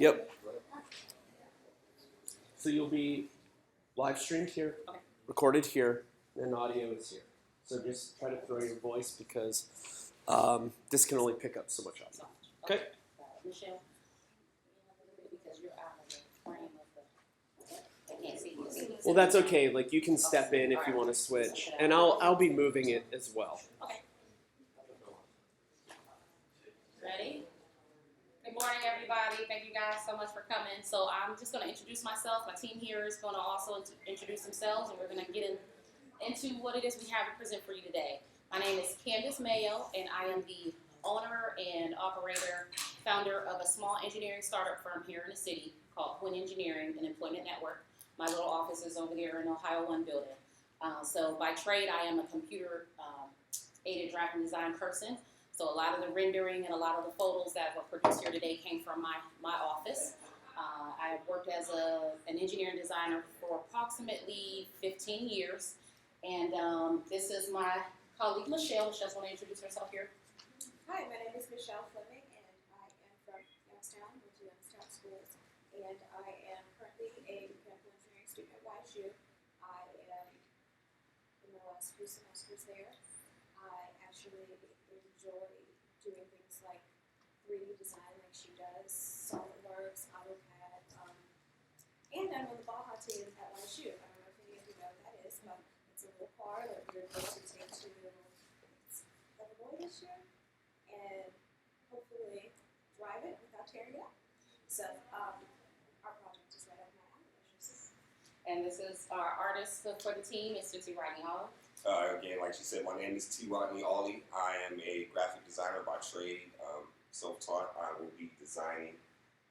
Yep. So you'll be live streamed here, recorded here, and audio is here. So just try to throw your voice because this can only pick up so much audio. Okay? Michelle, because you're out of the frame of the, I can't see you. Well, that's okay. Like you can step in if you want to switch, and I'll be moving it as well. Okay. Ready? Good morning, everybody. Thank you guys so much for coming. So I'm just going to introduce myself. My team here is going to also introduce themselves, and we're going to get into what it is we have to present for you today. My name is Candace Mayo, and I am the owner and operator, founder of a small engineering startup firm here in the city called Quinn Engineering and Employment Network. My little office is over there in Ohio 1 building. So by trade, I am a computer aided graphic design person. So a lot of the rendering and a lot of the photos that were produced here today came from my office. I worked as an engineering designer for approximately 15 years. And this is my colleague, Michelle. Michelle's going to introduce herself here. Hi, my name is Michelle Fleming, and I am from Youngstown, went to Youngstown schools, and I am currently a mechanical engineering student at YSU. I am in the last 2 semesters there. I actually enjoy doing things like 3D design like she does, SolidWorks, AutoCAD, and I'm on the Baja team at YSU. I don't know if any of you know what that is, but it's a little car that we're going to take to Illinois this year, and hopefully drive it without tearing it up. So our project is right up my alley, as you see. And this is our artist for the team, it's T. Rodney Hall. Again, like she said, my name is T. Rodney Hawley. I am a graphic designer by trade, self-taught. I will be designing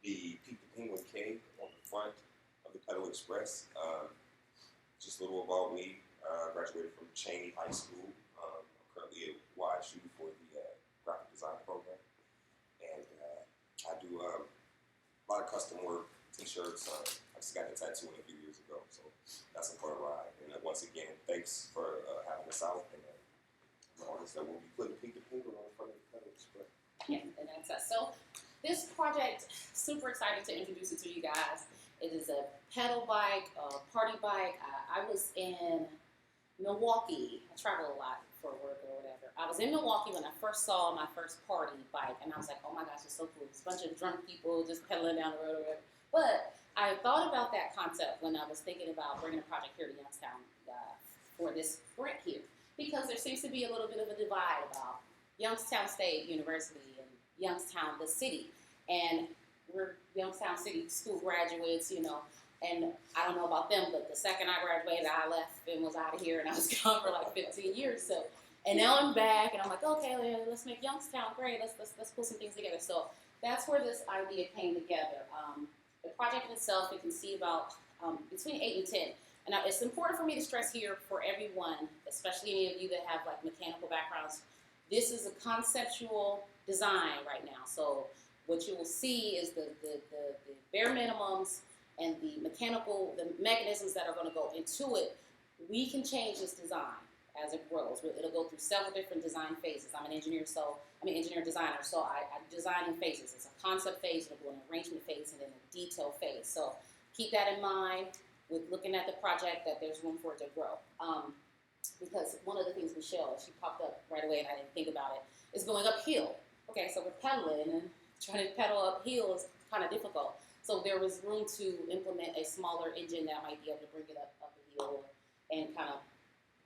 the Peep the Penguin cave on the front of the Pedal Express. Just a little about me. Graduated from Cheney High School. I'm currently at YSU for the graphic design program. And I do a lot of custom work, t-shirts. I just got a tattoo a few years ago, so that's a fun ride. And once again, thanks for having us out. And the artists that will be putting Peep the Penguin on the front of the Pedal Express. Yeah, and that's us. So this project, super excited to introduce it to you guys. It is a pedal bike, a party bike. I was in Milwaukee. I travel a lot for work or whatever. I was in Milwaukee when I first saw my first party bike, and I was like, oh my gosh, it's so cool. It's a bunch of drunk people just pedaling down the road or whatever. But I thought about that concept when I was thinking about bringing a project here to Youngstown for this grant here, because there seems to be a little bit of a divide about Youngstown State University and Youngstown, the city. And we're Youngstown City school graduates, you know, and I don't know about them, but the second I graduated, I left and was out of here, and I was gone for like 15 years. So, and now I'm back, and I'm like, okay, let's make Youngstown great. Let's pull some things together. So that's where this idea came together. The project in itself, you can see about between 8 and 10. And now it's important for me to stress here for everyone, especially any of you that have like mechanical backgrounds. This is a conceptual design right now. So what you will see is the bare minimums and the mechanisms that are going to go into it. We can change this design as it grows. It'll go through several different design phases. I'm an engineer, designer, so I design in phases. It's a concept phase, it'll go an arrangement phase, and then a detail phase. So keep that in mind with looking at the project, that there's room for it to grow. Because one of the things Michelle, she popped up right away and I didn't think about it, is going uphill. Okay, so we're pedaling, and trying to pedal uphill is kind of difficult. So there was room to implement a smaller engine that might be able to bring it up the hill and kind of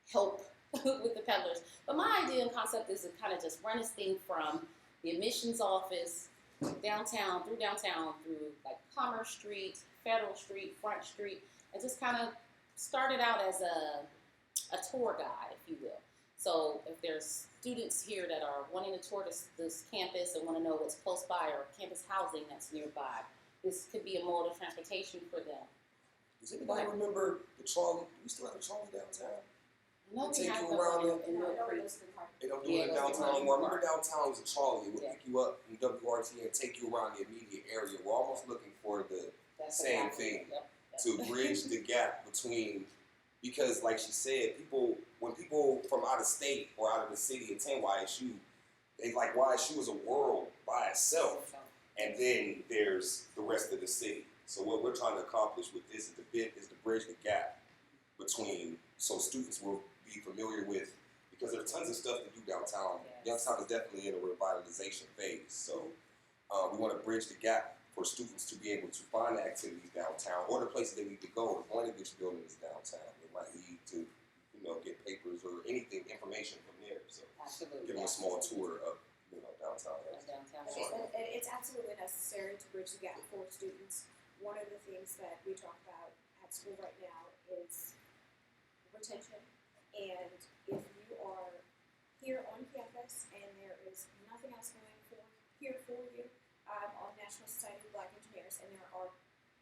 help with the pedalers. But my idea and concept is to kind of just run this thing from the admissions office downtown, through like Commerce Street, Federal Street, Front Street, and just kind of start it out as a tour guide, if you will. So if there's students here that are wanting to tour this campus and want to know what's close by or campus housing that's nearby, this could be a mode of transportation for them. Does anybody remember the trolley? Do we still have a trolley downtown? No, They we take have you them around in Mill Creek. They don't do it in downtown anymore. I remember downtown was a trolley. It would pick you up in WRT and take you around the immediate area. We're almost looking for the same thing to bridge the gap between, because like she said, when people from out of state or out of the city attend YSU, they like YSU is a world by itself. and then there's the rest of the city. So what we're trying to accomplish with this is to bridge the gap between, so students will be familiar with, because there's tons of stuff to do downtown. Yes. Youngstown is definitely in a revitalization phase, so we want to bridge the gap for students to be able to find the activities downtown or the places they need to go. The point of this building is downtown. They might need to, get papers or anything, information from there. So Absolutely. give them a small tour of, downtown. Downtown. And it's absolutely necessary to bridge the gap for students. One of the things that we talk about at school right now is retention. And if you are here on campus and there is nothing else going here for you, on National Society of Black Engineers, and there are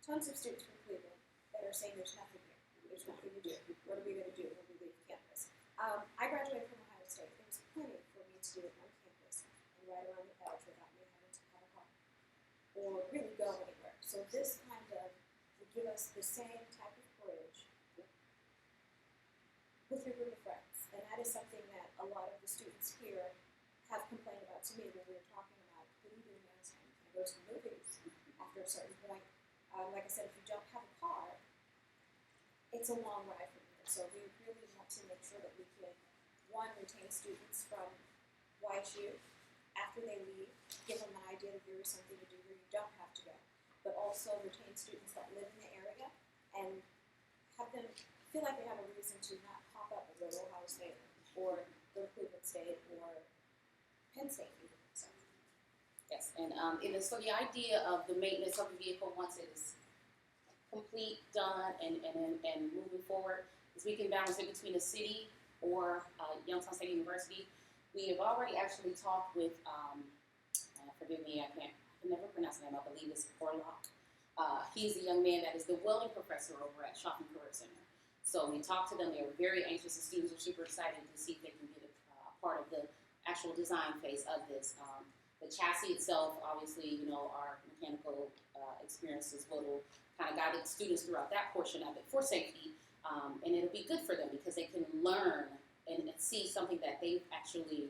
tons of students from Cleveland that are saying there's nothing here. There's nothing to do. What are we going to do when we leave campus? I graduated from Ohio State. There was plenty for me to do on campus and ride around the edge without me having to have a car or really go anywhere. So this kind of would give us the same type of bridge with your group of friends. And that is something that a lot of the students here have complained about to me when we were talking about what do you do in Youngstown? Can I go to the movies after a certain point? Like I said, if you don't have a car, it's a long ride from here. So we really want to make sure that we can, one, retain students from YSU after they leave, give them an idea that there is something to do where you don't have to go, but also retain students that live in the area and have them feel like they have a reason to not pop up and go to Ohio State or go to Cleveland State or Penn State even. So. Yes, and so the idea of the maintenance of the vehicle once it is complete, done, and moving forward is we can balance it between the city or Youngstown State University. We have already actually talked with, forgive me, I can never pronounce the name, I believe it's Orlock. He's the young man that is the welding professor over at Shopping Career Center. So we talked to them, they were very anxious, the students are super excited to see if they can get a part of the actual design phase of this. The chassis itself, obviously, our mechanical experiences will kind of guide the students throughout that portion of it for safety, and it'll be good for them because they can learn and see something that they've actually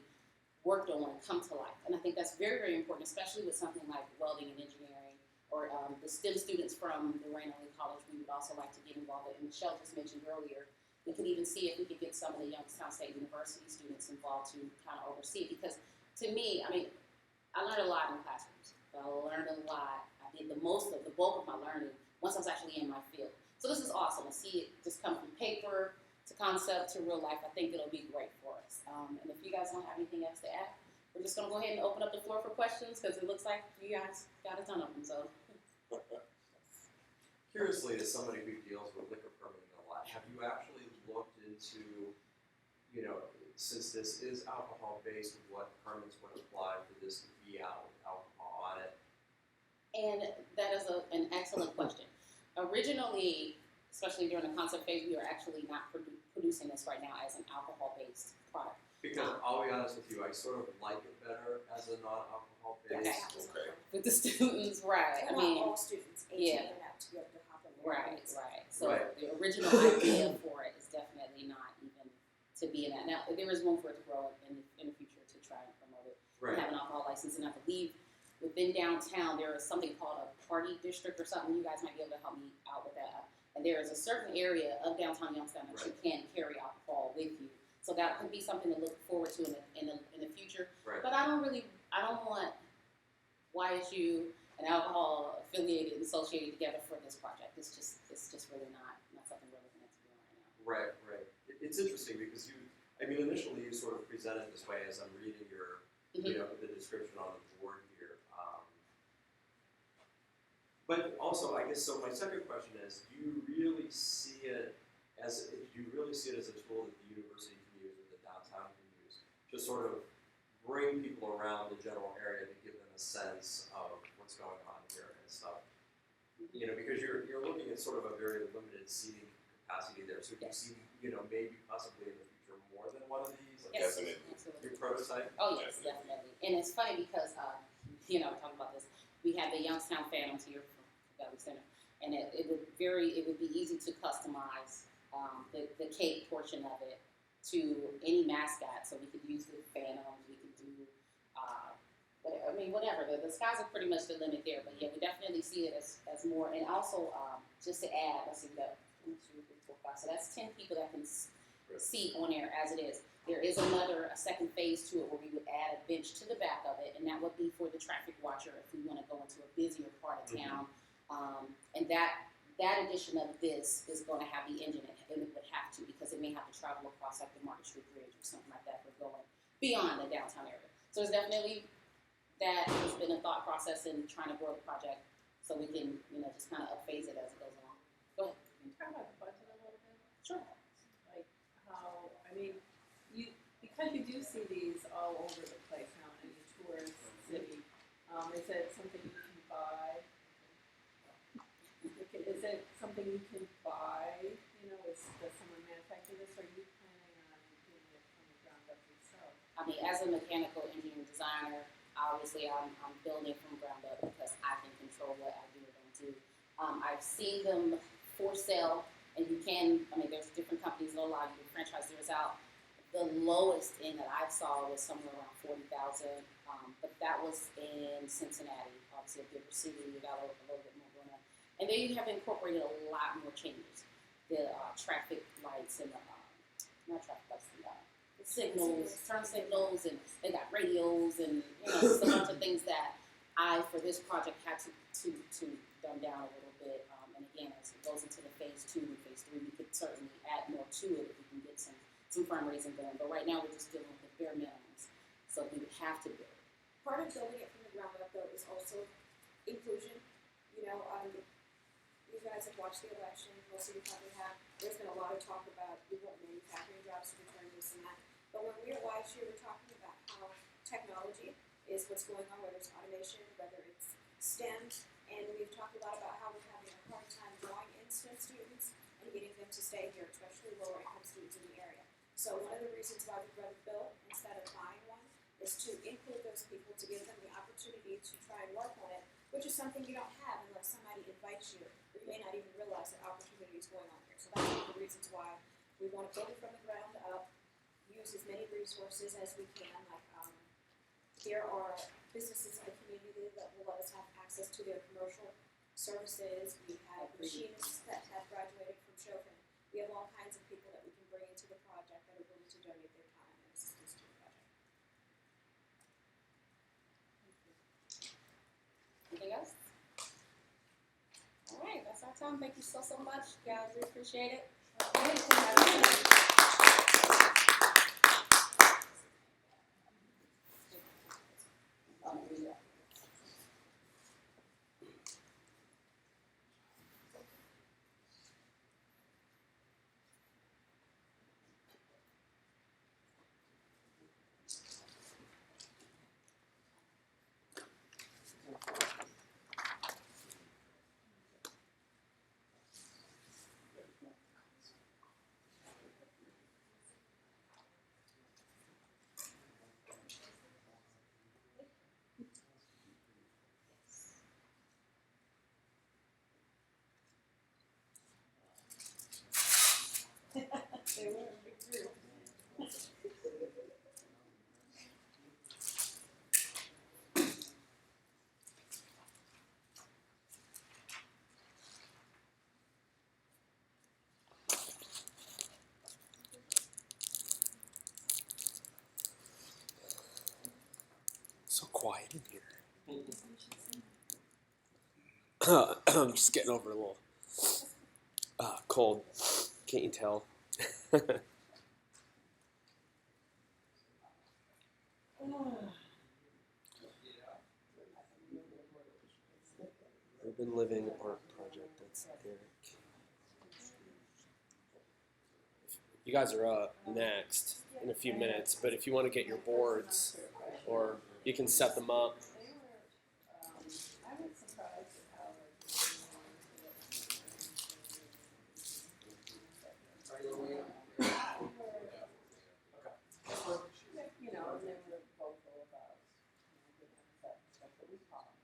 worked on come to life. And I think that's very, very important, especially with something like welding and engineering, or the STEM students from the Rain College. We would also like to get involved in. Michelle just mentioned earlier, we could even see if we could get some of the Youngstown State University students involved to kind of oversee it. Because to me, I learned a lot in classrooms. I learned a lot. I did the bulk of my learning once I was actually in my field. So this is awesome to see it just come from paper to concept to real life. I think it'll be great for us. And if you guys don't have anything else to add, we're just going to go ahead and open up the floor for questions because it looks like you guys got a ton of them. So. Curiously, as somebody who deals with liquor permitting a lot, have you actually looked into, since this is alcohol-based, what permits would apply for this to be out with alcohol on it? And that is an excellent question. Originally, especially during the concept phase, we are actually not producing this right now as an alcohol-based product. Because I'll be honest with you, I sort of like it better as a non-alcohol based. Okay. With the students, right? I want all students, 18 and up, to be able to hop in there. Right. So the original idea for it is definitely not even to be in that. Now, there is room for it to grow in the future to try and promote it. Right. We have an alcohol license, and I believe within downtown there is something called a party district or something. You guys might be able to help me out with that. And there is a certain area of downtown Youngstown that you can carry alcohol with you. So that could be something to look forward to in the future. Right. But I don't want YSU and alcohol affiliated and associated together for this project. It's just really not something we're looking at to do right now. Right. It's interesting because initially you sort of present it this way as I'm reading your, the description on the board here. But also, I guess, so my second question is, do you really see it as a tool that the university can use or the downtown can use to sort of bring people around the general area to give them a sense of what's going on here and stuff? Because you're looking at sort of a very limited seating capacity there. So do you see, maybe possibly in the future more than one of these? Yes, Definitely. absolutely. Your prototype? Oh yes, definitely. And it's funny because talking about this, we have the Youngstown Phantoms here from Covelli Centre, and it would be easy to customize the cake portion of it to any mascot. So we could use the Phantoms. We could do whatever. The sky's are pretty much the limit there. But yeah, we definitely see it as more. And also, just to add, let's see, we got 1, 2, 3, 4, 5. So that's 10 people that can see on there as it is. There is a second phase to it where we would add a bench to the back of it, and that would be for the traffic watcher if we want to go into a busier part of town. And that edition of this is going to have the engine, and it would have to because it may have to travel across like the Market Street Bridge or something like that for going beyond the downtown area. So it's definitely that has been a thought process in trying to grow the project so we can, just kind of upphase it as it goes along. Go ahead. Can you talk about the budget a little bit? Sure. Like how, because you do see these all over the place now in any tourist city, is it something you can buy? Is it something you can buy? Does someone manufacture this, or are you planning on doing it from the ground up yourself? As a mechanical engineering designer, obviously I'm building from ground up because I can control what I do or don't do. I've seen them for sale, and you can, there's different companies that allow you to franchise theirs out. The lowest end that I saw was somewhere around $40,000, but that was in Cincinnati, obviously a bigger city. You got a little bit more going on, and they have incorporated a lot more changes. The traffic lights and not traffic lights, the signals, turn signals, and they got radios and just a bunch of things that I, for this project, had to dumb down a little bit. And again, as it goes into the phase 2 and phase 3, we could certainly add more to it if we can get some fundraising going. But right now, we're just dealing with the bare minimums, so we would have to build. Part of building it from the ground up, though, is also inclusion. You guys have watched the election, most of you probably have. There's been a lot of talk about we want manufacturing jobs to return, this and that. But when we were last year, we're talking about how technology is what's going on, whether it's automation, whether it's STEM, and we've talked a lot about how we're having a hard time drawing in STEM students and getting them to stay here, especially lower income students in the area. So one of the reasons why we've run a bill instead of buying one is to include those people, to give them the opportunity to try and work on it, which is something you don't have unless somebody invites you, or you may not even realize that opportunity is going on here. So that's one of the reasons why we want to build it from the ground up, use as many resources as we can. There are businesses in the community that will let us have access to their commercial services. We have machinists that have graduated from Chauvin. We have all kinds of people that we can bring into the project that are willing to donate their time and assistance to the project. Anything else? All right, that's our time. Thank you so much, guys. We appreciate it. They were a big group. So quiet in here. I'm just getting over a little cold. Can't you tell? Urban Living Art Project. That's Eric. You guys are up next in a few minutes, but if you want to get your boards, or you can set them up. I was surprised at how and they were vocal about getting upset and stuff, but we talked.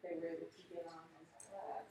They were able to get on his class.